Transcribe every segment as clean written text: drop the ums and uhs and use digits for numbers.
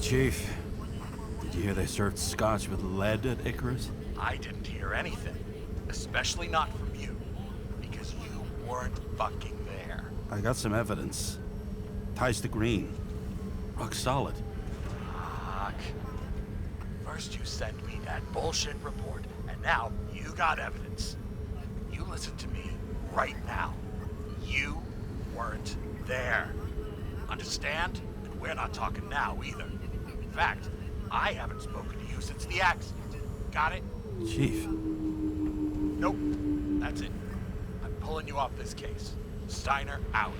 Chief. Did you hear they served scotch with lead at Icarus? I didn't hear anything. Especially not from you. Because you weren't fucking there. I got some evidence. Ties to Green. Rock solid. Fuck. First you send me that bullshit report, and now you got evidence. You listen to me right now. You weren't there. Understand? And we're not talking now either. In fact, I haven't spoken to you since the accident. Got it? Chief. Nope. That's it. I'm pulling you off this case. Steiner out.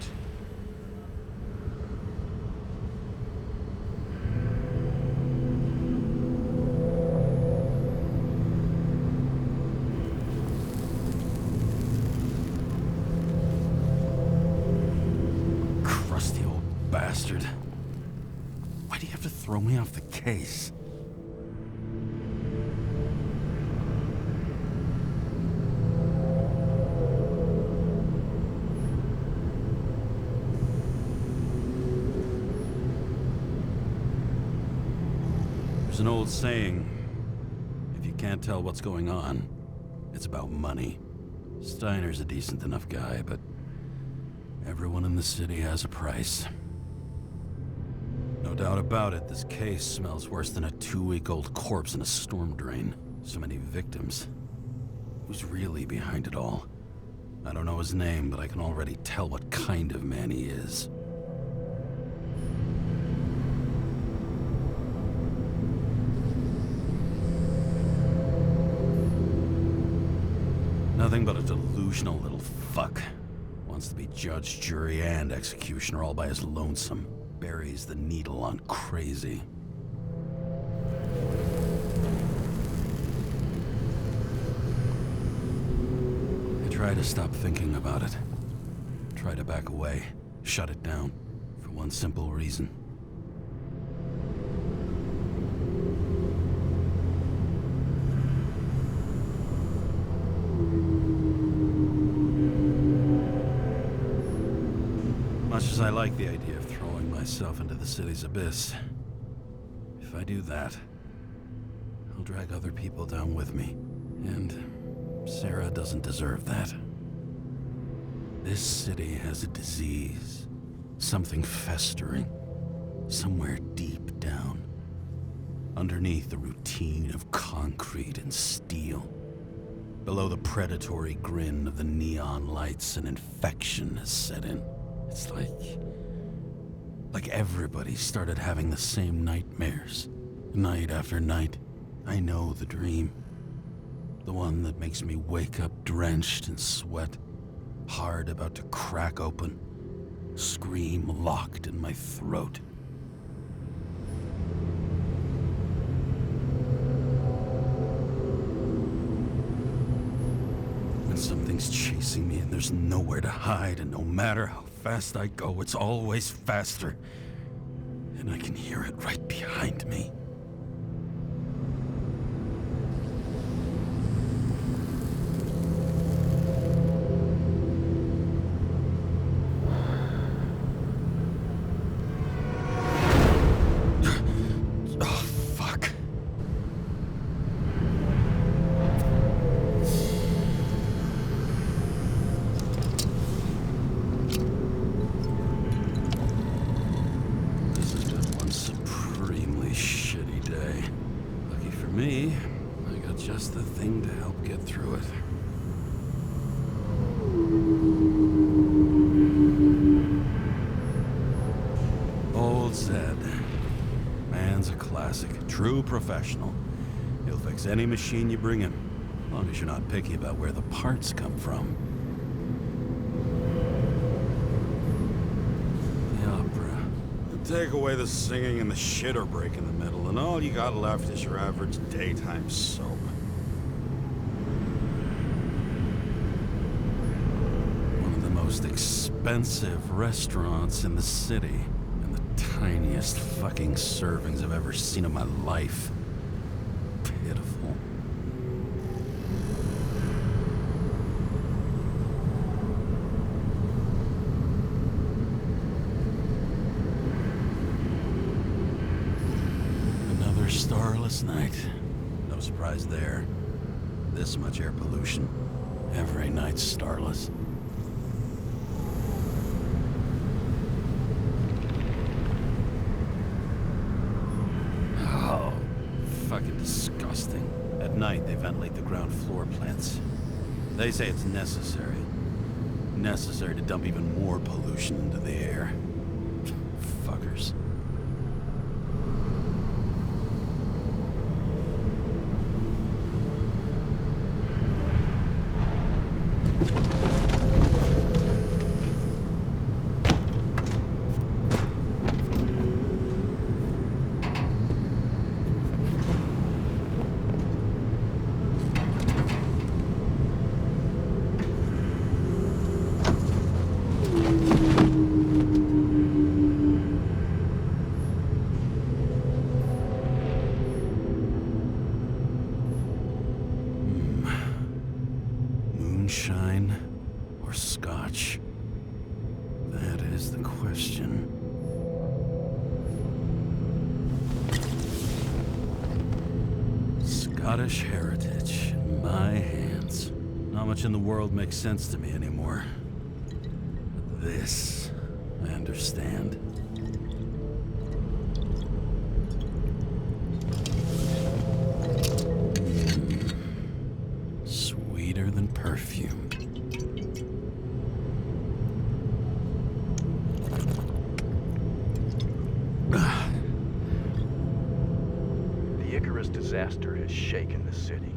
Crusty old bastard. Why do you have to throw me off the case? There's an old saying, if you can't tell what's going on, it's about money. Steiner's a decent enough guy, but everyone in the city has a price. No doubt about it, this case smells worse than a 2-week-old corpse in a storm drain. So many victims. Who's really behind it all? I don't know his name, but I can already tell what kind of man he is. Nothing but a delusional little fuck. Wants to be judge, jury, and executioner all by his lonesome. Buries the needle on crazy. I try to stop thinking about it. Try to back away, shut it down, for one simple reason. Much as I like the idea of throwing myself into the city's abyss, if I do that, I'll drag other people down with me. And Sarah doesn't deserve that. This city has a disease, something festering, somewhere deep down, underneath the routine of concrete and steel. Below the predatory grin of the neon lights, an infection has set in. It's like everybody started having the same nightmares, night after night. I know the dream. The one that makes me wake up drenched in sweat, heart about to crack open, scream locked in my throat. When something's chasing me and there's nowhere to hide, and no matter how fast I go, it's always faster. And I can hear it right behind me. Me, I got just the thing to help get through it. Old Zed. Man's a classic, true professional. He'll fix any machine you bring him, as long as you're not picky about where the parts come from. The opera. Take away the singing and the shitter break in the middle, and all you got left is your average daytime soap. One of the most expensive restaurants in the city, and the tiniest fucking servings I've ever seen in my life. Pitiful. last night. No surprise there. This much air pollution. Every night starless. Oh, fucking disgusting. At night, they ventilate the ground floor plants. They say it's necessary. Necessary to dump even more pollution into the air. Fuckers. Moonshine or scotch? That is the question. Scottish heritage in my hands. Not much in the world makes sense to me anymore. But this, I understand. Sweeter than perfume. The disaster has shaken the city.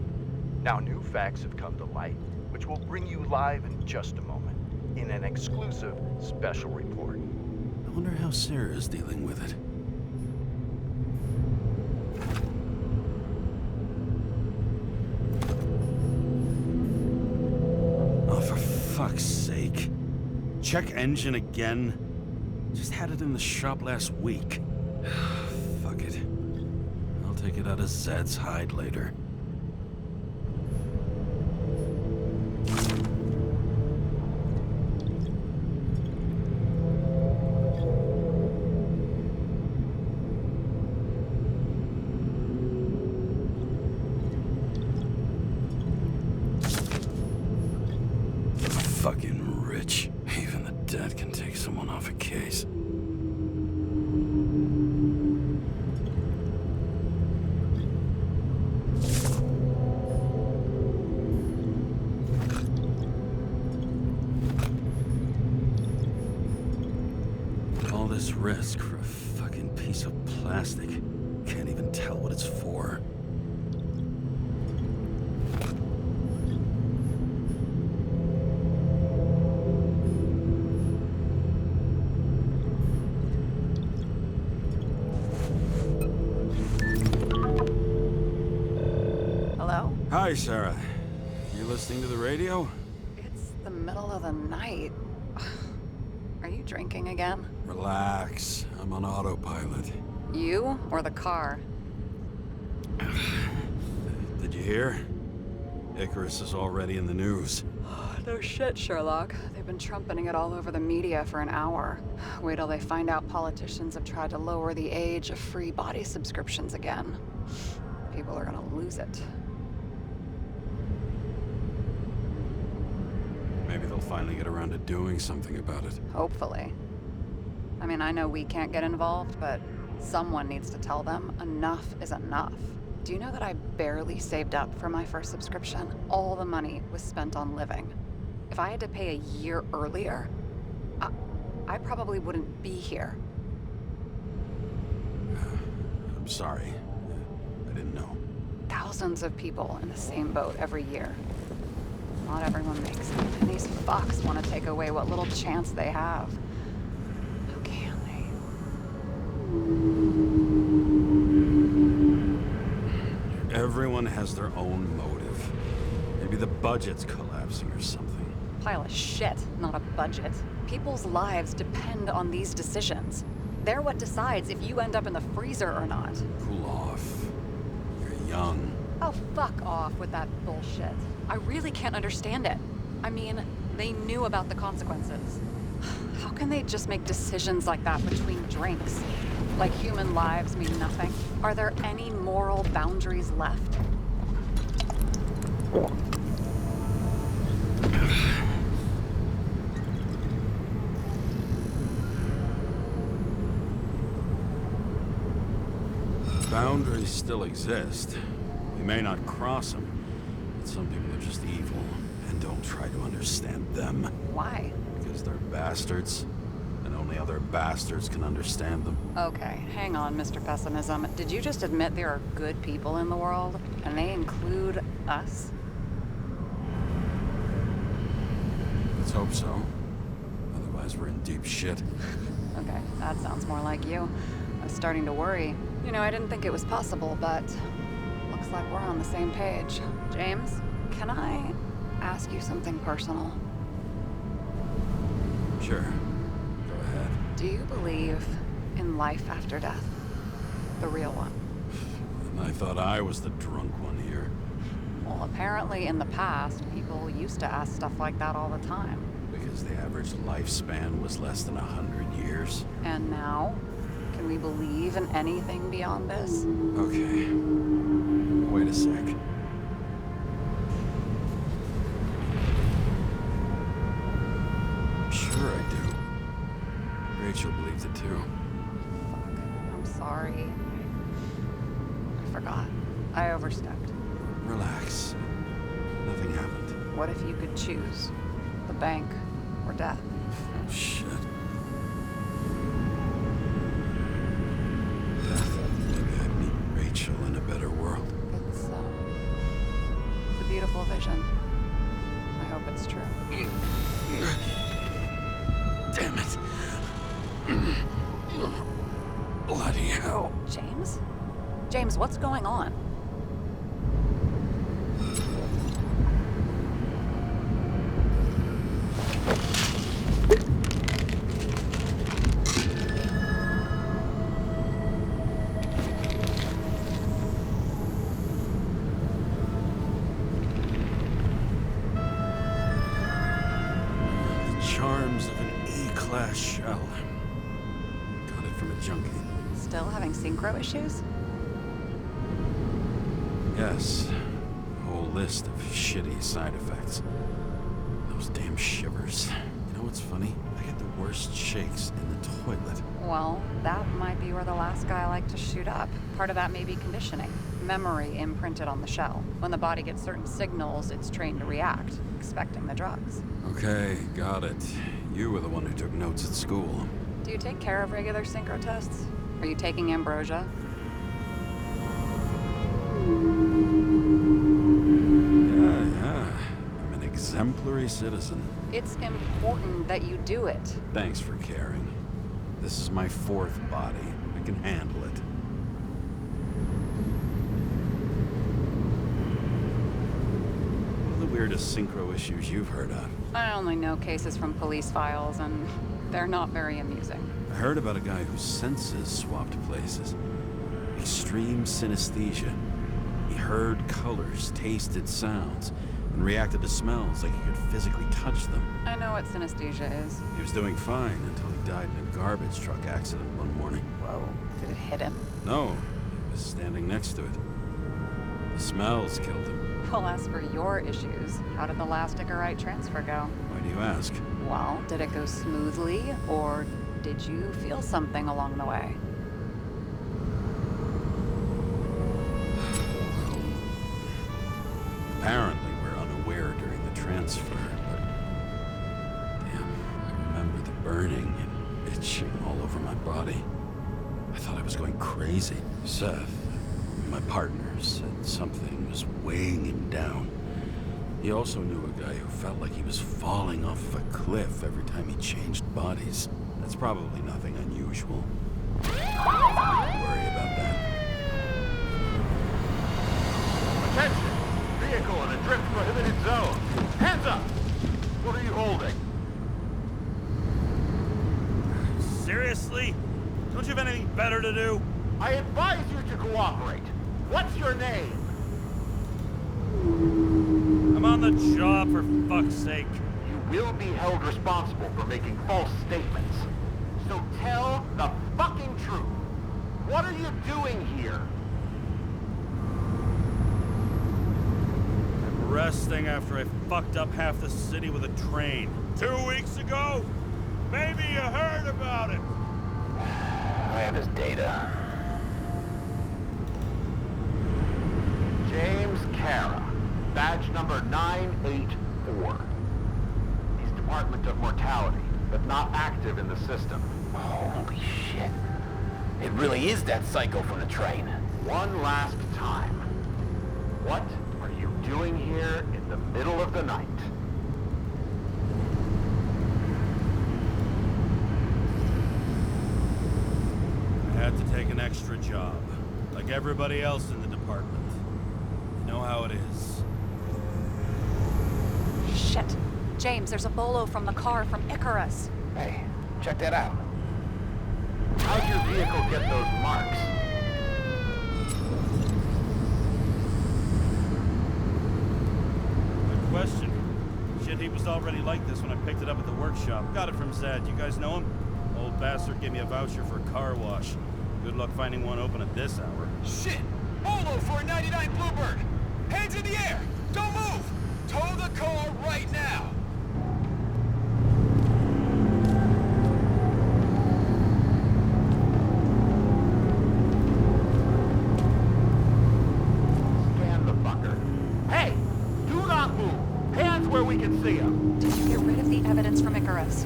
Now new facts have come to light, which will bring you live in just a moment, in an exclusive special report. I wonder how Sarah is dealing with it. Oh, for fuck's sake. Check engine again? Just had it in the shop last week. Fuck it. I'll take it out of Zed's hide later. Fucking rich. Even the dead can take someone off a case. All this risk for a fucking piece of plastic. Can't even tell what it's for. Hello? Hi, Sarah. You listening to the radio? It's the middle of the night. Are you drinking again? Relax. I'm on autopilot. You or the car? Did you hear? Icarus is already in the news. No shit, Sherlock. They've been trumpeting it all over the media for an hour. Wait till they find out politicians have tried to lower the age of free body subscriptions again. People are gonna lose it. Maybe they'll finally get around to doing something about it. Hopefully. I mean, I know we can't get involved, but someone needs to tell them enough is enough. Do you know that I barely saved up for my first subscription? All the money was spent on living. If I had to pay a year earlier, I probably wouldn't be here. I'm sorry. I didn't know. Thousands of people in the same boat every year. Not everyone makes it, and these fucks want to take away what little chance they have. How can they? Everyone has their own motive. Maybe the budget's collapsing or something. Pile of shit, not a budget. People's lives depend on these decisions. They're what decides if you end up in the freezer or not. Cool off. You're young. Oh, fuck off with that bullshit. I really can't understand it. I mean, they knew about the consequences. How can they just make decisions like that between drinks? Like human lives mean nothing? Are there any moral boundaries left? Boundaries still exist. We may not cross them, but some people are just evil and don't try to understand them. Why? Because they're bastards, and only other bastards can understand them. Okay, hang on, Mr. Pessimism. Did you just admit there are good people in the world, and they include us? Let's hope so. Otherwise, we're in deep shit. Okay, that sounds more like you. I was starting to worry. You know, I didn't think it was possible, but looks like we're on the same page. James, can I ask you something personal? Sure. Go ahead. Do you believe in life after death? The real one? And I thought I was the drunk one here. Well, apparently in the past, people used to ask stuff like that all the time. Because the average lifespan was less than 100 years. And now? Can we believe in anything beyond this? Okay. Wait a sec. Sure I do. Rachel believes it too. Fuck. I'm sorry. I forgot. I overstepped. Relax. Nothing happened. What if you could choose? The bank or death? Oh, shit. Maybe I'd meet Rachel in a better world. It's a beautiful vision. I hope it's true. Damn it. Bloody hell. James? James, what's going on? Charms of an E-class shell. Got it from a junkie. Still having synchro issues? Yes. A whole list of shitty side effects. Those damn shivers. You know what's funny? I get the worst shakes in the toilet. Well, that might be where the last guy liked to shoot up. Part of that may be conditioning. Memory imprinted on the shell. When the body gets certain signals, it's trained to react, expecting the drugs. Okay, got it. You were the one who took notes at school. Do you take care of regular synchro tests? Are you taking ambrosia? Yeah. I'm an exemplary citizen. It's important that you do it. Thanks for caring. This is my fourth body. I can handle it. What are the weirdest synchro issues you've heard of? I only know cases from police files, and they're not very amusing. I heard about a guy whose senses swapped places. Extreme synesthesia. He heard colors, tasted sounds, and reacted to smells like he could physically touch them. I know what synesthesia is. He was doing fine until he died in a garbage truck accident one morning. Whoa. Did it hit him? No, he was standing next to it. The smells killed him. Well, as for your issues, how did the last igurite transfer go? Why do you ask? Well, did it go smoothly, or did you feel something along the way? Apparently, we're unaware during the transfer, but... Damn, I remember the burning and itching all over my body. I thought I was going crazy. Seth, my partner, said something was weighing him down. He also knew a guy who felt like he was falling off a cliff every time he changed bodies. That's probably nothing unusual. Don't worry about that. Attention! Vehicle in a drift prohibited zone. Hands up! What are you holding? Seriously? Don't you have anything better to do? I advise you to cooperate. What's your name? I'm on the job, for fuck's sake. You will be held responsible for making false statements. So tell the fucking truth. What are you doing here? I'm resting after I fucked up half the city with a train. 2 weeks ago? Maybe you heard about it. I have his data. James Kara, badge number 984. He's Department of Mortality, but not active in the system. Holy shit. It really is that psycho from the train. One last time. What are you doing here in the middle of the night? I had to take an extra job, like everybody else in the department. You know how it is. Shit. James, there's a bolo from the car from Icarus. Hey, check that out. How'd your vehicle get those marks? Good question. Shit, he was already like this when I picked it up at the workshop. Got it from Zed. You guys know him? Old bastard gave me a voucher for a car wash. Good luck finding one open at this hour. Shit! Bolo for a 99 Bluebird! Hands in the air! Don't move! Tow the car right now! Scan the fucker. Hey! Do not move! Hands where we can see him! Did you get rid of the evidence from Icarus?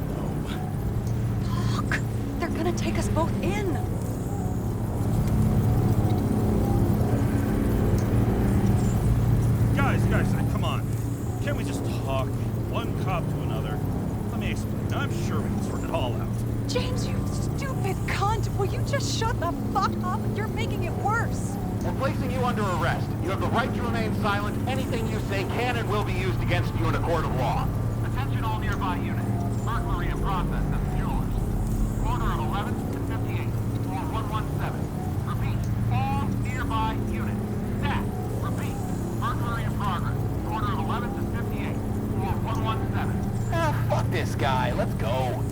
Look! They're gonna take us both in! Guys, come on. Can't we just talk? One cop to another. Let me explain. I'm sure we can sort it all out. James, you stupid cunt! Will you just shut the fuck up? You're making it worse! We're placing you under arrest. You have the right to remain silent. Anything you say can and will be used against you in a court of law. Attention all nearby units. Burglary in process at the jewelers. Corner of 11th and 58, or 117. Repeat, all nearby units. Stat, repeat, burglary in progress. Corner of 11th and 58, or 117. Ah, fuck this guy. Let's go.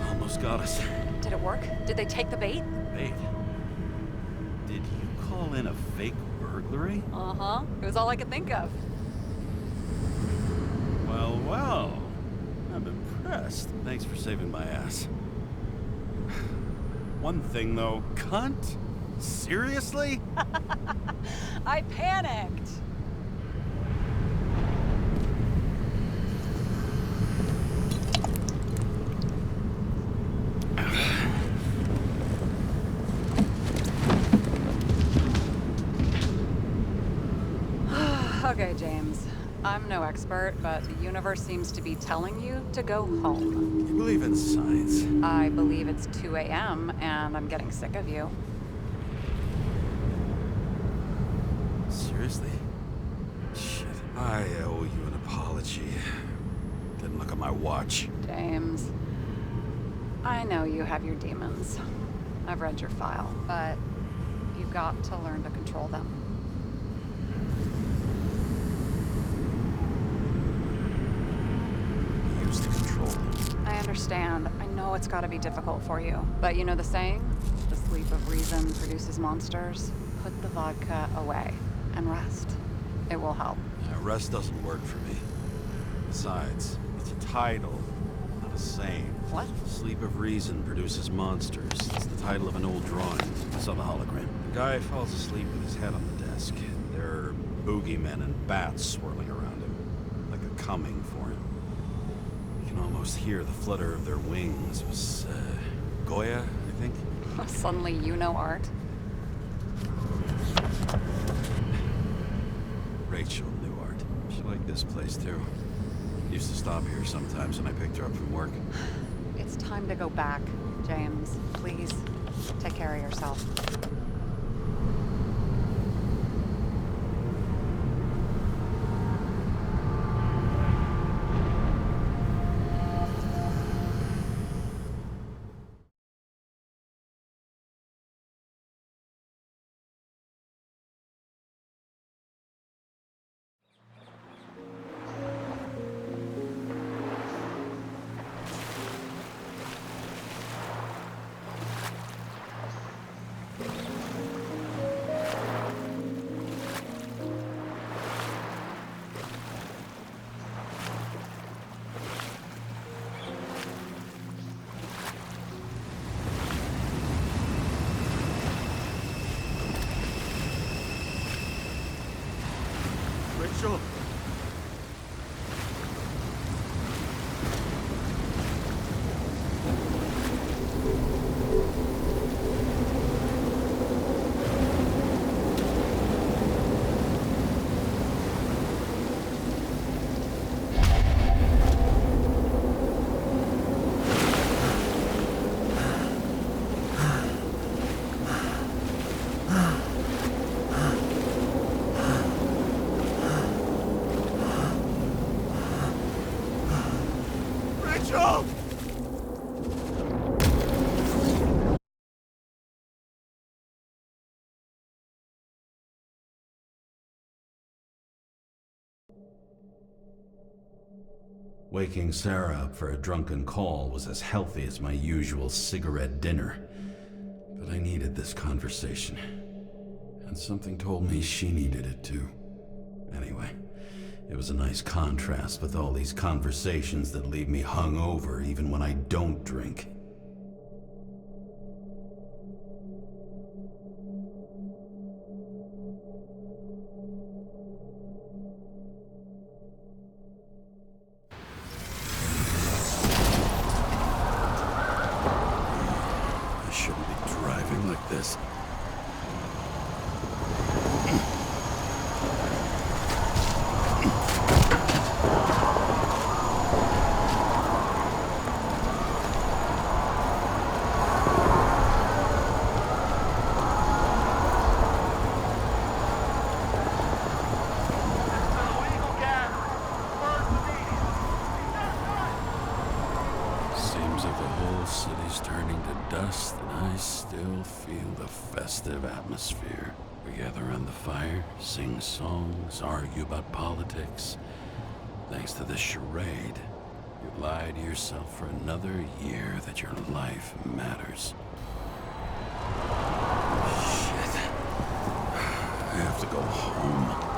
Almost got us. Did it work? Did they take the bait? Wait. Did you call in a fake burglary? Uh-huh. It was all I could think of. Well. I'm impressed. Thanks for saving my ass. One thing, though. Cunt? Seriously? I panicked. Okay, James. I'm no expert, but the universe seems to be telling you to go home. You believe in science? I believe it's 2 a.m. and I'm getting sick of you. Seriously? Shit. I owe you an apology. Didn't look at my watch. James, I know you have your demons. I've read your file, but you've got to learn to control them. To control them. I understand. I know it's gotta be difficult for you. But you know the saying? The sleep of reason produces monsters. Put the vodka away and rest. It will help. Rest doesn't work for me. Besides, it's a title, not a saying. What? Sleep of Reason produces monsters. It's the title of an old drawing. I saw the hologram. The guy falls asleep with his head on the desk. There are boogeymen and bats swirling around him, like a coming for him. You can almost hear the flutter of their wings. It was, Goya, I think? Suddenly you know art. Rachel knew art. She liked this place, too. Used to stop here sometimes when I picked her up from work. It's time to go back, James. Please, take care of yourself. Mitchell! Waking Sarah up for a drunken call was as healthy as my usual cigarette dinner. But I needed this conversation. And something told me she needed it too. Anyway, it was a nice contrast with all these conversations that leave me hungover even when I don't drink. I shouldn't be driving like this. Seems like the whole city's turning to dust, and I still feel the festive atmosphere. We gather around the fire, sing songs, argue about politics. Thanks to this charade, you lie to yourself for another year that your life matters. Shit. I have to go home.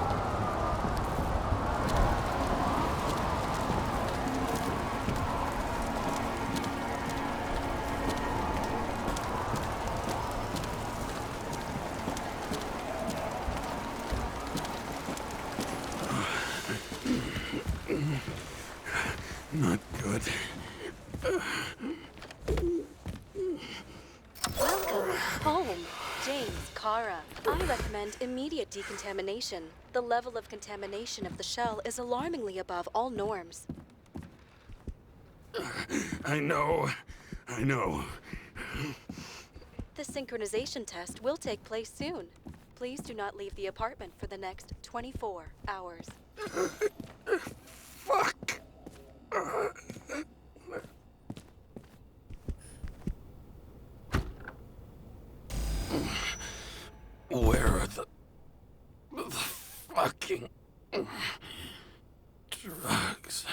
Not good. Welcome home, James, Kara. I recommend immediate decontamination. The level of contamination of the shell is alarmingly above all norms. I know. The synchronization test will take place soon. Please do not leave the apartment for the next 24 hours. Fuck. Where are the fucking drugs?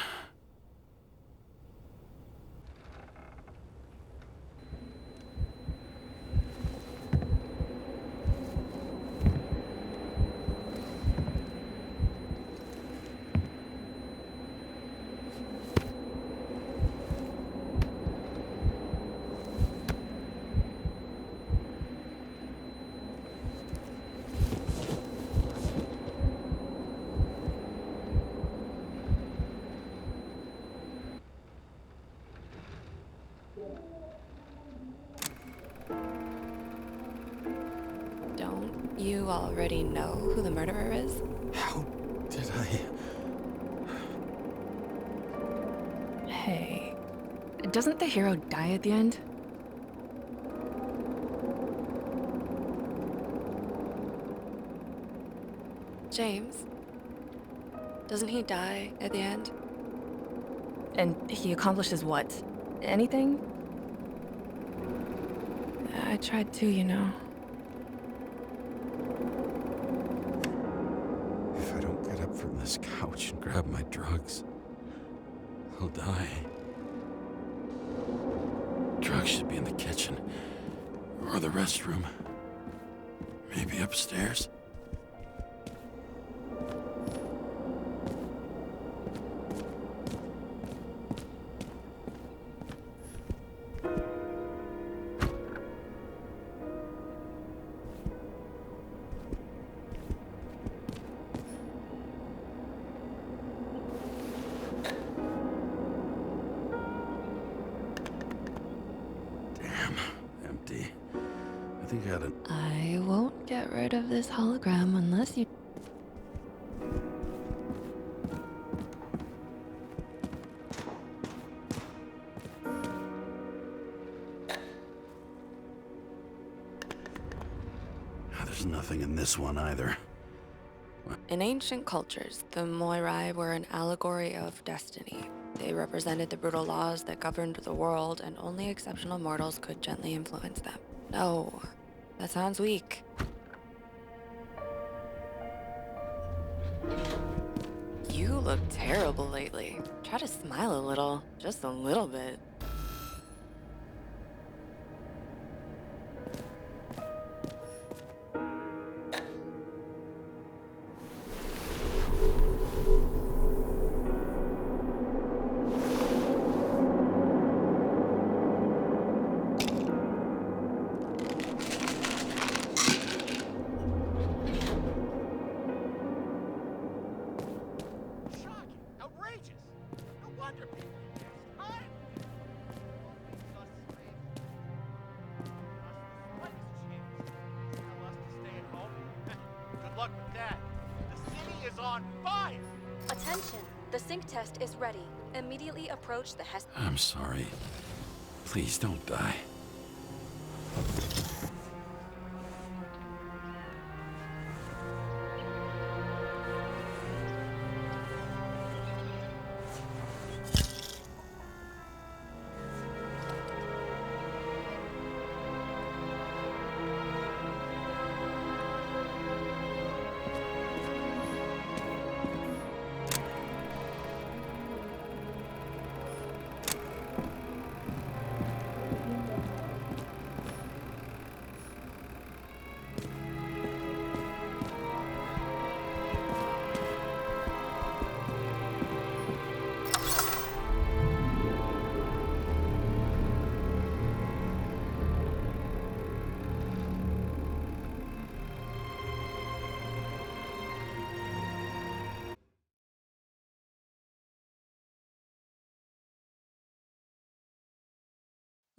Don't you already know who the murderer is? How did I? Hey, doesn't the hero die at the end? James? Doesn't he die at the end? And he accomplishes what? Anything? I tried to, you know. If I don't get up from this couch and grab my drugs, I'll die. Drugs should be in the kitchen. Or the restroom. Maybe upstairs. Empty. I think I had an... I won't get rid of this hologram unless you... There's nothing in this one either. In ancient cultures, the Moirai were an allegory of destiny. They represented the brutal laws that governed the world, and only exceptional mortals could gently influence them. No, that sounds weak. You look terrible lately. Try to smile a little, just a little bit. Attention! The sync test is ready. Immediately approach the I'm sorry. Please don't die.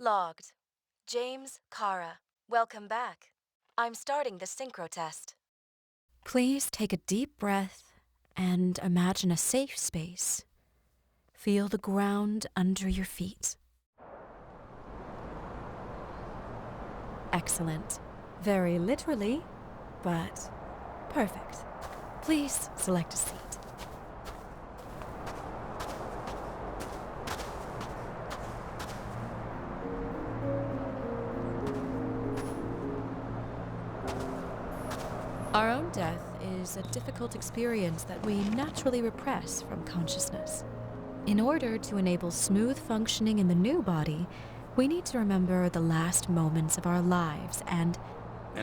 Logged. James, Kara, welcome back. I'm starting the synchro test. Please take a deep breath and imagine a safe space. Feel the ground under your feet. Excellent. Very literally, but perfect. Please select a seat. Our own death is a difficult experience that we naturally repress from consciousness. In order to enable smooth functioning in the new body, we need to remember the last moments of our lives and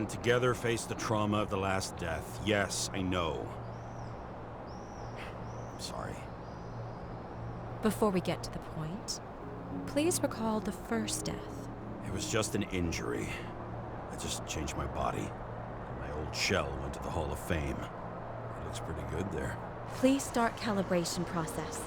together face the trauma of the last death. Yes, I know. Sorry. Before we get to the point, please recall the first death. It was just an injury. I just changed my body. My old shell went to the Hall of Fame. It looks pretty good there. Please start calibration process.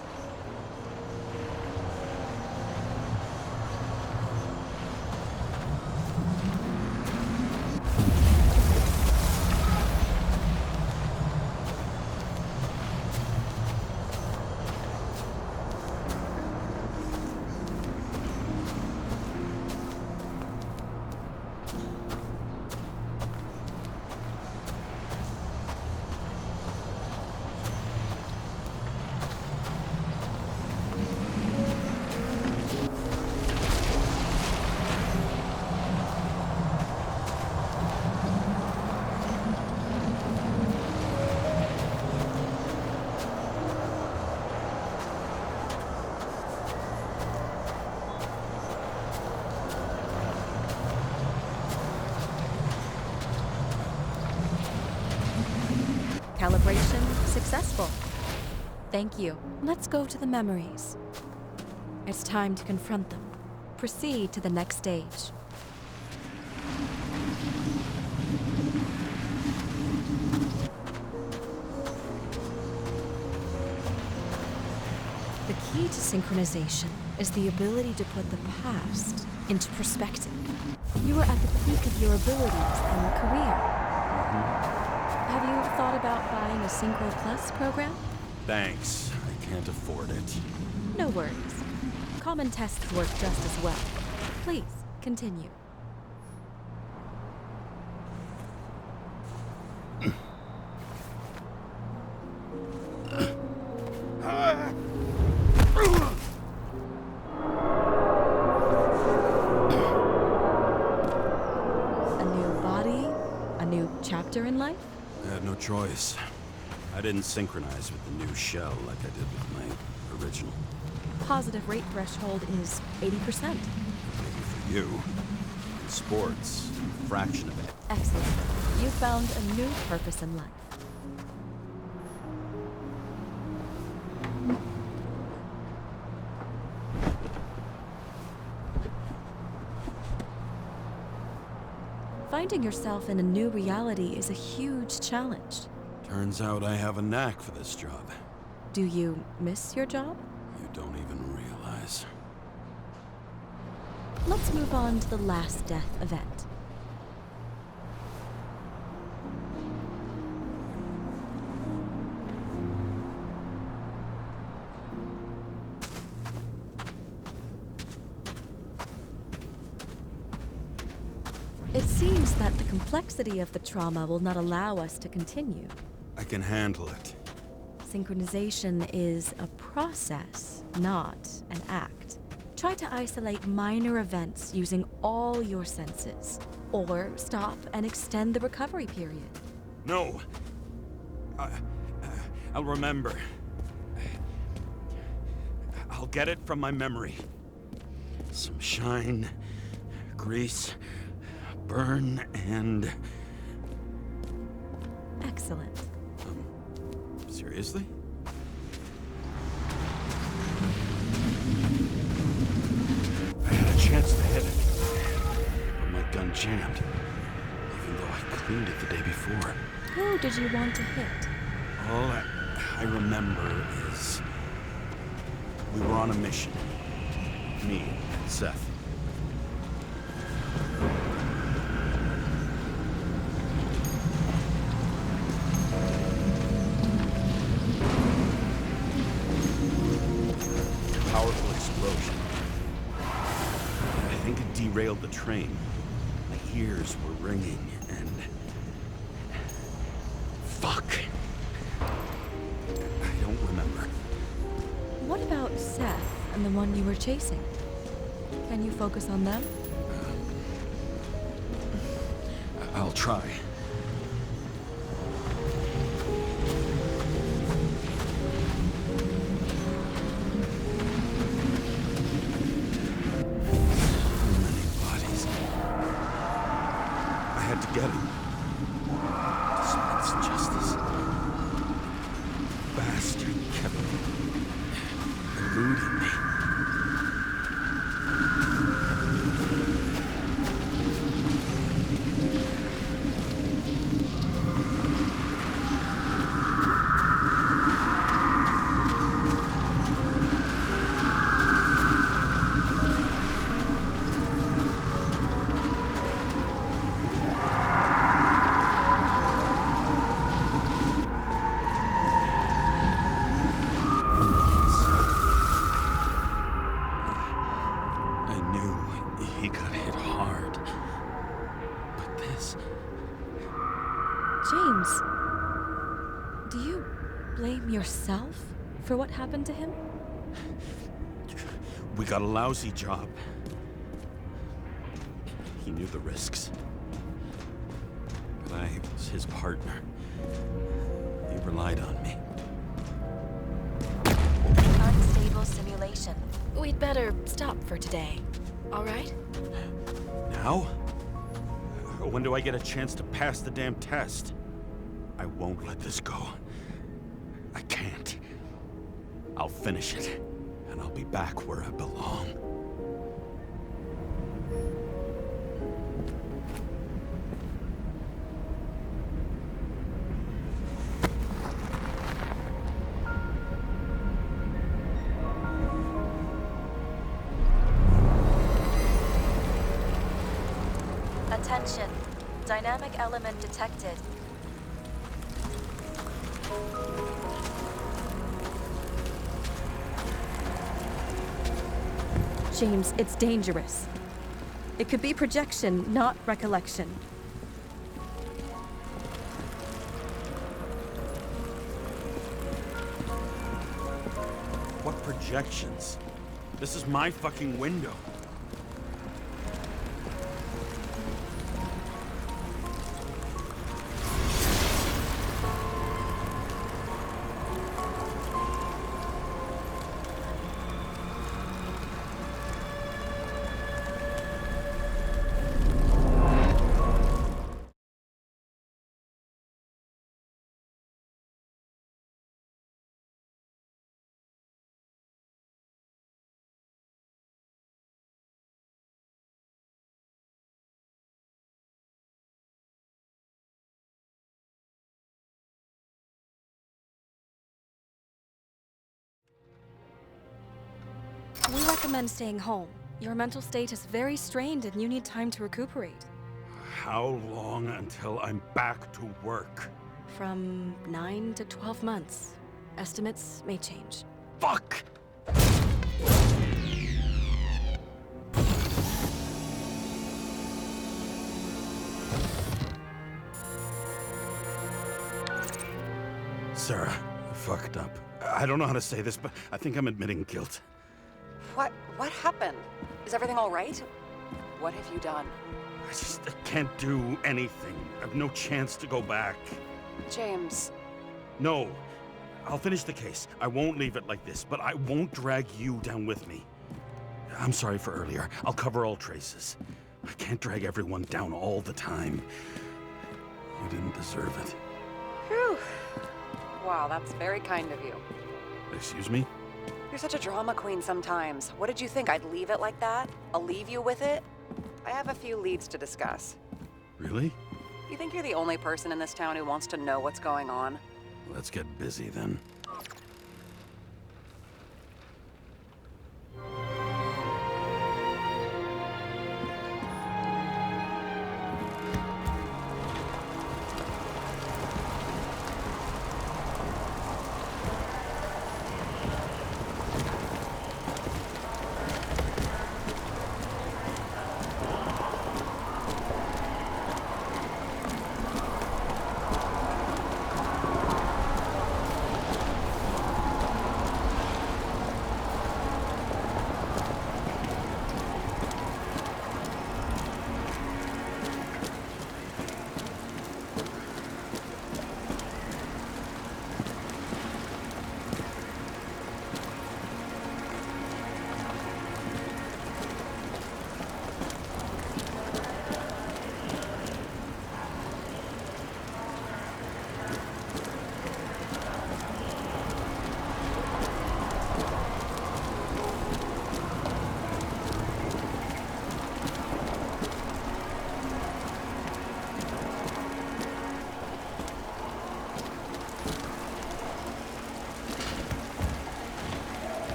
Calibration successful. Thank you. Let's go to the memories. It's time to confront them. Proceed to the next stage. The key to synchronization is the ability to put the past into perspective. You are at the peak of your abilities and career. Have you thought about buying a Synchro Plus program? Thanks. I can't afford it. No worries. Common tests work just as well. Please, continue. life? I had no choice. I didn't synchronize with the new shell like I did with my original. Positive rate threshold is 80%. Maybe for you. In sports, a fraction of it. Excellent. You found a new purpose in life. Finding yourself in a new reality is a huge challenge. Turns out I have a knack for this job. Do you miss your job? You don't even realize. Let's move on to the last death event. It seems that the complexity of the trauma will not allow us to continue. I can handle it. Synchronization is a process, not an act. Try to isolate minor events using all your senses, or stop and extend the recovery period. No. I'll remember. I'll get it from my memory. Some shine, grease, burn, and... Excellent. Seriously? I had a chance to hit it, but my gun jammed, even though I cleaned it the day before. Who did you want to hit? All I remember is we were on a mission. Me and Seth. Powerful explosion. I think it derailed the train. My ears were ringing and... Fuck. I don't remember. What about Seth and the one you were chasing? Can you focus on them? I'll try. Get him. Dispense justice. Bastard kept eluding me. James, do you blame yourself for what happened to him? We got a lousy job. He knew the risks. But I was his partner. He relied on me. Unstable simulation. We'd better stop for today. All right? Now? When do I get a chance to pass the damn test? I won't let this go. I can't. I'll finish it, and I'll be back where I belong. Attention. Dynamic element detected. James, it's dangerous. It could be projection, not recollection. What projections? This is my fucking window. recommend staying home. Your mental state is very strained and you need time to recuperate. How long until I'm back to work? From 9 to 12 months. Estimates may change. Fuck! Sarah, I fucked up. I don't know how to say this, but I think I'm admitting guilt. What happened? Is everything all right? What have you done? I can't do anything. I have no chance to go back. James. No. I'll finish the case. I won't leave it like this, but I won't drag you down with me. I'm sorry for earlier. I'll cover all traces. I can't drag everyone down all the time. You didn't deserve it. Whew. Wow, that's very kind of you. Excuse me? You're such a drama queen sometimes. What did you think, I'd leave it like that? I'll leave you with it? I have a few leads to discuss. Really? You think you're the only person in this town who wants to know what's going on? Let's get busy then.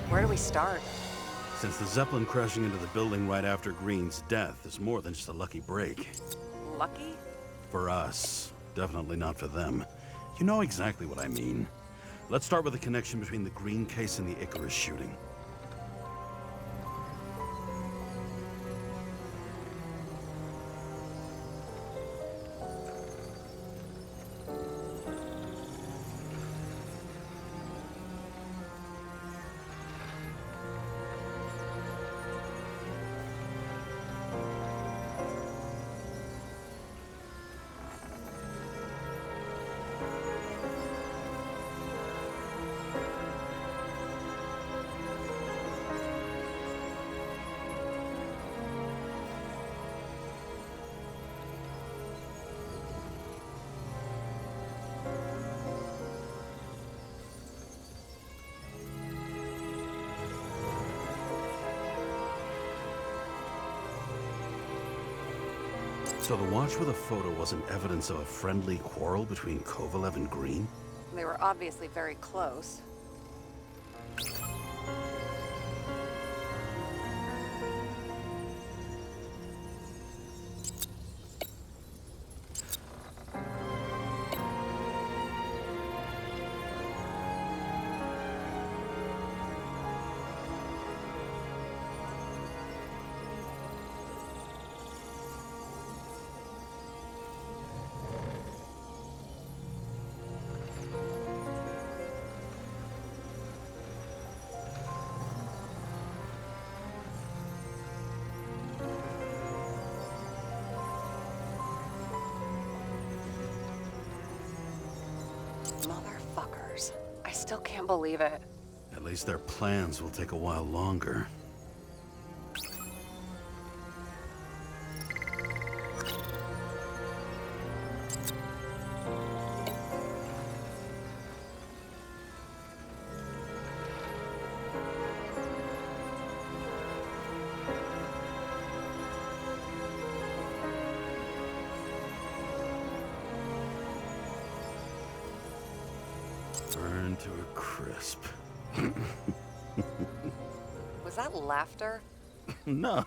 Where do we start? Since the Zeppelin crashing into the building right after Green's death is more than just a lucky break. Lucky? For us. Definitely not for them. You know exactly what I mean. Let's start with the connection between the Green case and the Icarus shooting. So the watch with a photo wasn't evidence of a friendly quarrel between Kovalev and Green? They were obviously very close. Motherfuckers. I still can't believe it. At least their plans will take a while longer. to a crisp. Was that laughter? No.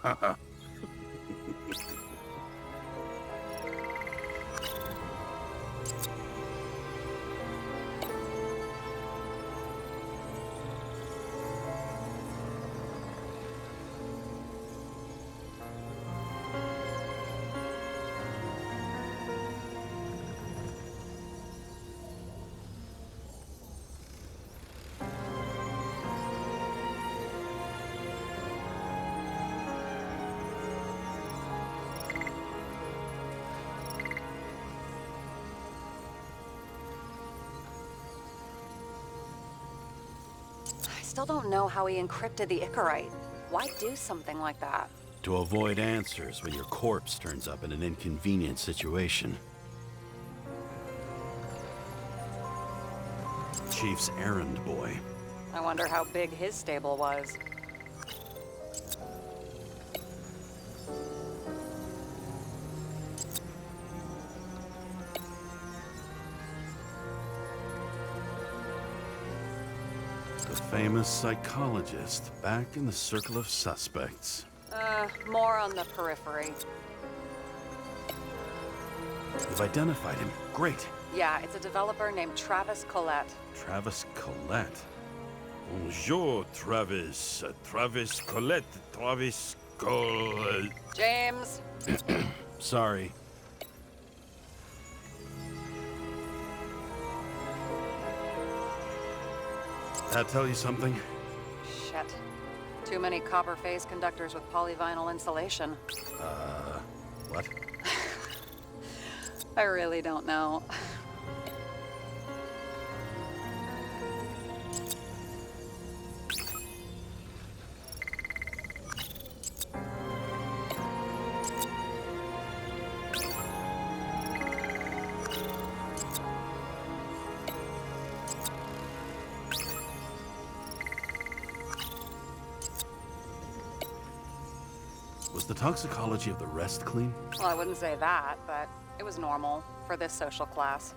I still don't know how he encrypted the Icarite. Why do something like that? To avoid answers when your corpse turns up in an inconvenient situation. Chief's errand boy. I wonder how big his stable was. The famous psychologist, back in the circle of suspects. More on the periphery. You've identified him. Great. Yeah, it's a developer named Travis Collette. Travis Collette. Bonjour, Travis. Travis Collette. Travis Collette. James! Sorry. That tell you something? Shit. Too many copper phase conductors with polyvinyl insulation. What? I really don't know. Was the toxicology of the rest clean? Well, I wouldn't say that, but it was normal for this social class.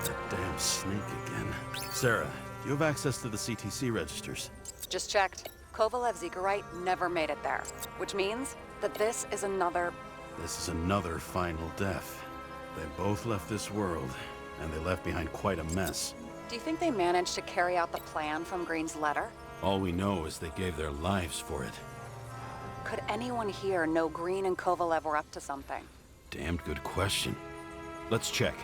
That damn snake again. Sarah, do you have access to the CTC registers? Just checked. Kovalev's Icarite never made it there, which means that this is another... This is another final death. They both left this world, and they left behind quite a mess. Do you think they managed to carry out the plan from Green's letter? All we know is they gave their lives for it. Could anyone here know Green and Kovalev were up to something? Damned good question. Let's check.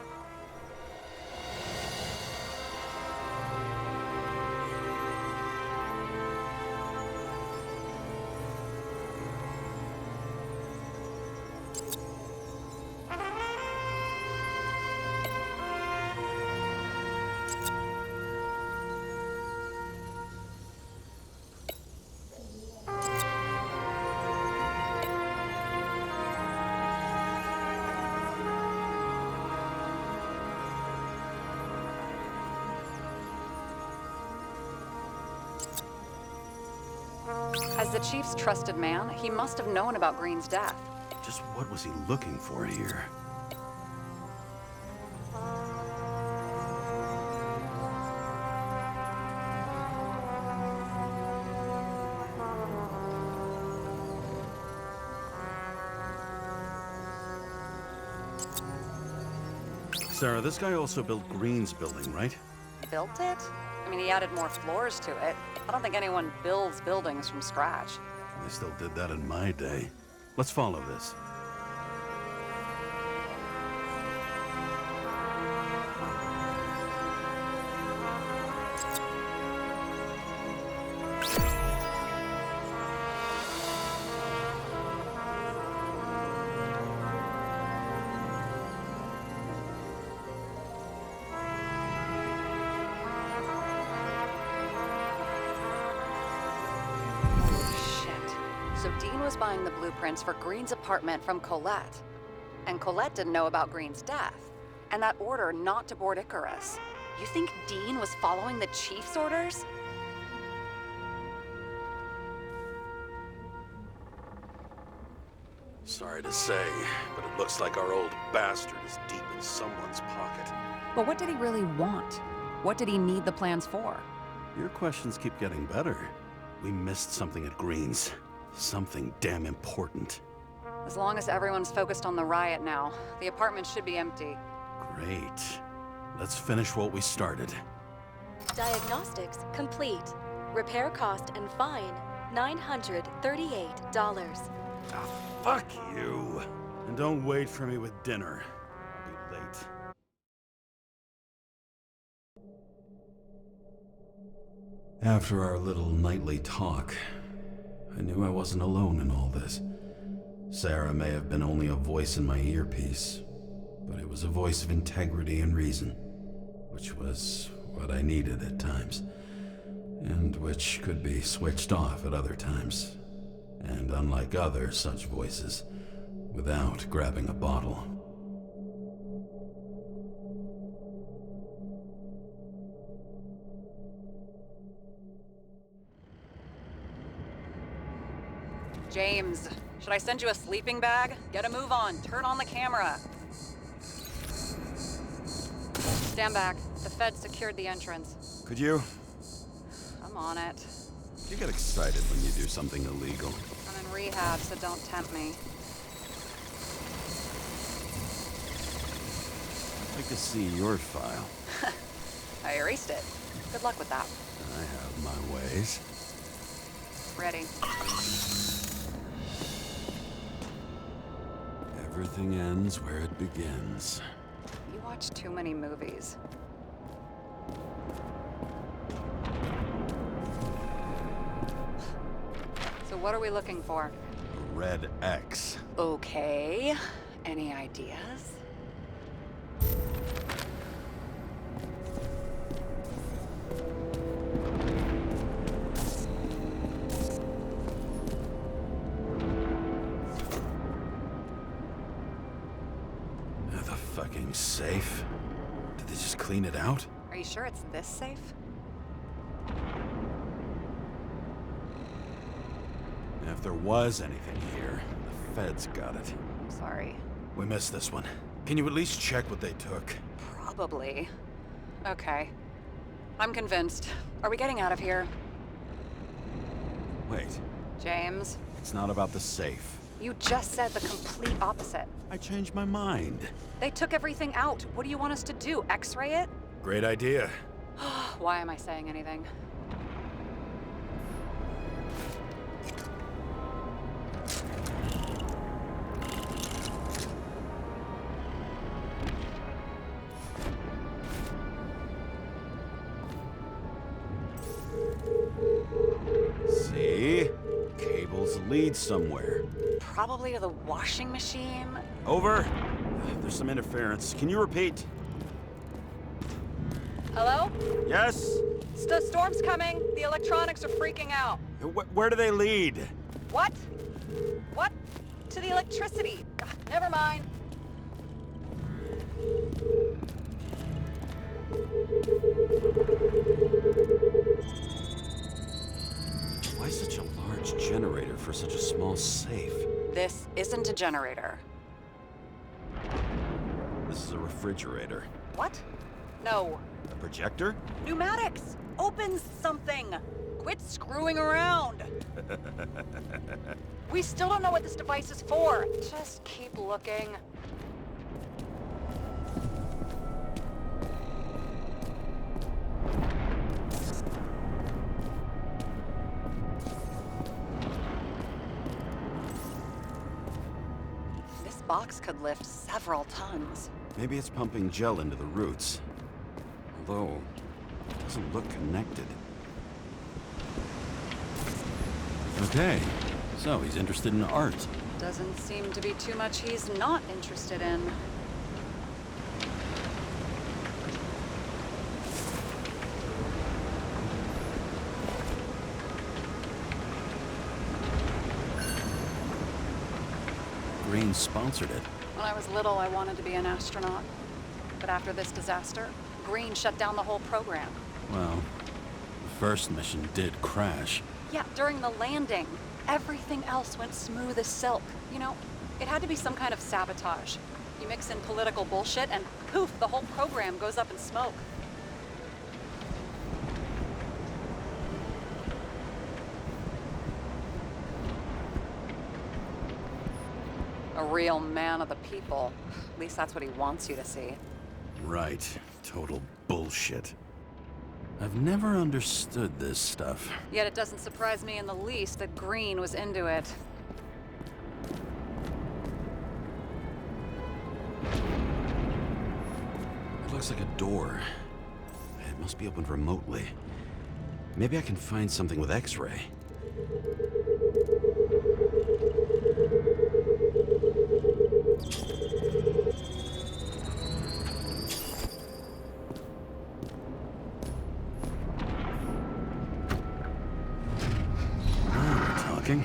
As the Chief's trusted man, he must have known about Green's death. Just what was he looking for here? Sarah, this guy also built Green's building, right? Built it? I mean, he added more floors to it. I don't think anyone builds buildings from scratch. They still did that in my day. Let's follow this. So Dean was buying the blueprints for Green's apartment from Colette. And Colette didn't know about Green's death. And that order not to board Icarus. You think Dean was following the chief's orders? Sorry to say, but it looks like our old bastard is deep in someone's pocket. But what did he really want? What did he need the plans for? Your questions keep getting better. We missed something at Green's. Something damn important. As long as everyone's focused on the riot now, the apartment should be empty. Great. Let's finish what we started. Diagnostics complete. Repair cost and fine $938. Ah, fuck you. And don't wait for me with dinner. I'll be late. After our little nightly talk, I knew I wasn't alone in all this. Sarah may have been only a voice in my earpiece, but it was a voice of integrity and reason, which was what I needed at times, and which could be switched off at other times, and unlike other such voices, without grabbing a bottle. James, should I send you a sleeping bag? Get a move on. Turn on the camera. Stand back. The feds secured the entrance. Could you? I'm on it. You get excited when you do something illegal. I'm in rehab, so don't tempt me. I'd like to see your file. I erased it. Good luck with that. I have my ways. Ready. Everything ends where it begins. You watch too many movies. So what are we looking for? A red X. Okay. Any ideas? The fucking safe. Did they just clean it out? Are you sure it's this safe? If there was anything here, the feds got it. I'm sorry. We missed this one. Can you at least check what they took? Probably. Okay. I'm convinced. Are we getting out of here? Wait, James, it's not about the safe. you just said the complete opposite. I changed my mind. They took everything out. What do you want us to do? X-ray it? Great idea. Why am I saying anything? See? Cables lead somewhere. Probably to the washing machine. Over. There's some interference. Can you repeat? Hello? Yes? The storm's coming. The electronics are freaking out. Where do they lead? What? What? To the electricity. Ugh, never mind. Why such a large generator for such a small safe? This isn't a generator. This is a refrigerator. What? No. A projector? Pneumatics! Open something! Quit screwing around! We still don't know what this device is for. Just keep looking. This box could lift several tons. Maybe it's pumping gel into the roots. Although, it doesn't look connected. Okay, so he's interested in art. Doesn't seem to be too much he's not interested in. Green sponsored it. When I was little, I wanted to be an astronaut. But after this disaster, Green shut down the whole program. Well, the first mission did crash. Yeah, during the landing, everything else went smooth as silk. You know, it had to be some kind of sabotage. You mix in political bullshit and poof, the whole program goes up in smoke. A real man of the people. At least that's what he wants you to see. Right. Total bullshit. I've never understood this stuff. Yet it doesn't surprise me in the least that Green was into it. It looks like a door. It must be opened remotely. Maybe I can find something with X-ray. Talking.